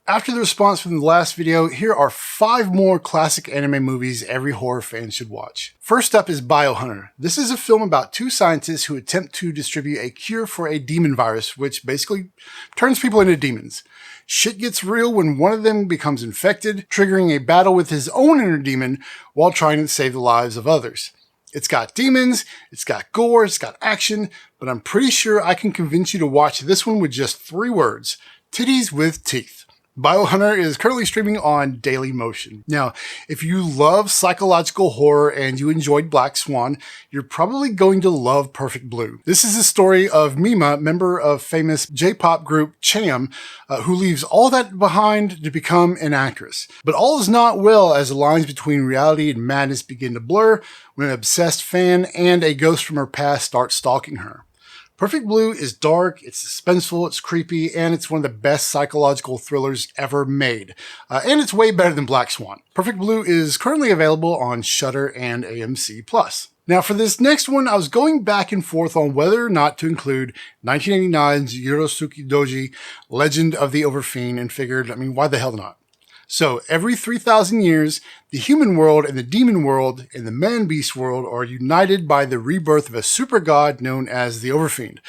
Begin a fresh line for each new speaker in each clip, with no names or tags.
After the response from the last video, here are 5 more classic anime movies every horror fan should watch. First up is Biohunter. This is a film about 2 scientists who attempt to distribute a cure for a demon virus, which basically turns people into demons. Shit gets real when one of them becomes infected, triggering a battle with his own inner demon while trying to save the lives of others. It's got demons, it's got gore, it's got action, but I'm pretty sure I can convince you to watch this one with just 3 words: titties with teeth. Biohunter is currently streaming on Dailymotion. Now, if you love psychological horror and you enjoyed Black Swan, you're probably going to love Perfect Blue. This is the story of Mima, member of famous J-pop group Cham, who leaves all that behind to become an actress. But all is not well as the lines between reality and madness begin to blur when an obsessed fan and a ghost from her past start stalking her. Perfect Blue is dark, it's suspenseful, it's creepy, and it's one of the best psychological thrillers ever made. And it's way better than Black Swan. Perfect Blue is currently available on Shudder and AMC+. Now for this next one, I was going back and forth on whether or not to include 1989's Urotsukidoji, Legend of the Overfiend, and figured, why the hell not? So, every 3,000 years, the human world and the demon world and the man-beast world are united by the rebirth of a super god known as the Overfiend.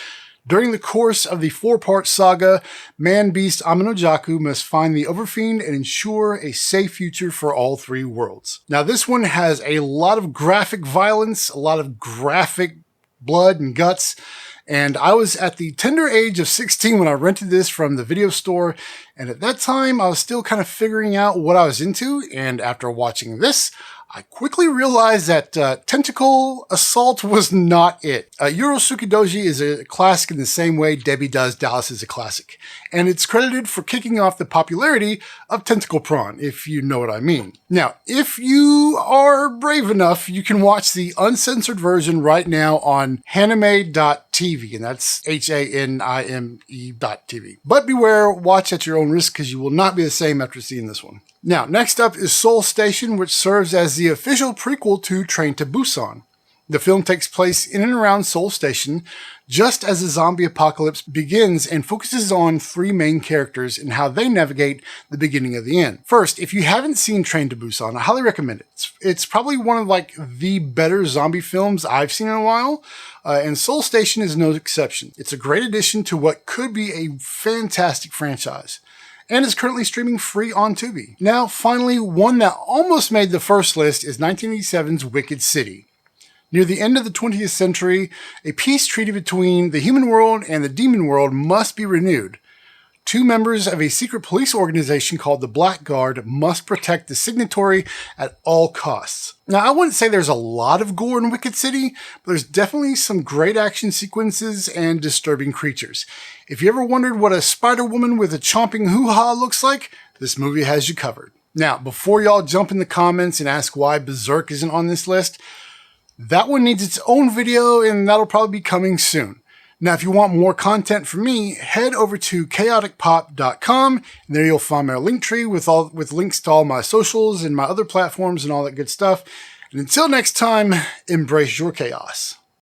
During the course of the 4-part saga, man-beast Amenojaku must find the Overfiend and ensure a safe future for all 3 worlds. Now, this one has a lot of graphic violence, a lot of graphic blood and guts, and I was at the tender age of 16 when I rented this from the video store, and at that time I was still kind of figuring out what I was into, and after watching this, I quickly realized that tentacle assault was not it. Urotsukidoji is a classic in the same way Debbie Does Dallas is a classic, and it's credited for kicking off the popularity of tentacle prawn, if you know what I mean. Now, if you are brave enough, you can watch the uncensored version right now on hanime.tv, and that's HANIME.tv. But beware, watch at your own risk, because you will not be the same after seeing this one. Now, next up is Seoul Station, which serves as the official prequel to Train to Busan. The film takes place in and around Seoul Station just as the zombie apocalypse begins and focuses on 3 main characters and how they navigate the beginning of the end. First, if you haven't seen Train to Busan, I highly recommend it. It's probably one of the better zombie films I've seen in a while, and Seoul Station is no exception. It's a great addition to what could be a fantastic franchise, and is currently streaming free on Tubi. Now, finally, one that almost made the first list is 1987's Wicked City. Near the end of the 20th century, a peace treaty between the human world and the demon world must be renewed. 2 members of a secret police organization called the Blackguard must protect the signatory at all costs. Now, I wouldn't say there's a lot of gore in Wicked City, but there's definitely some great action sequences and disturbing creatures. If you ever wondered what a Spider-Woman with a chomping hoo-ha looks like, this movie has you covered. Now, before y'all jump in the comments and ask why Berserk isn't on this list, that one needs its own video, and that'll probably be coming soon. Now, if you want more content from me, head over to chaoticpop.com, and there you'll find my link tree with links to all my socials and my other platforms and all that good stuff. And until next time, embrace your chaos.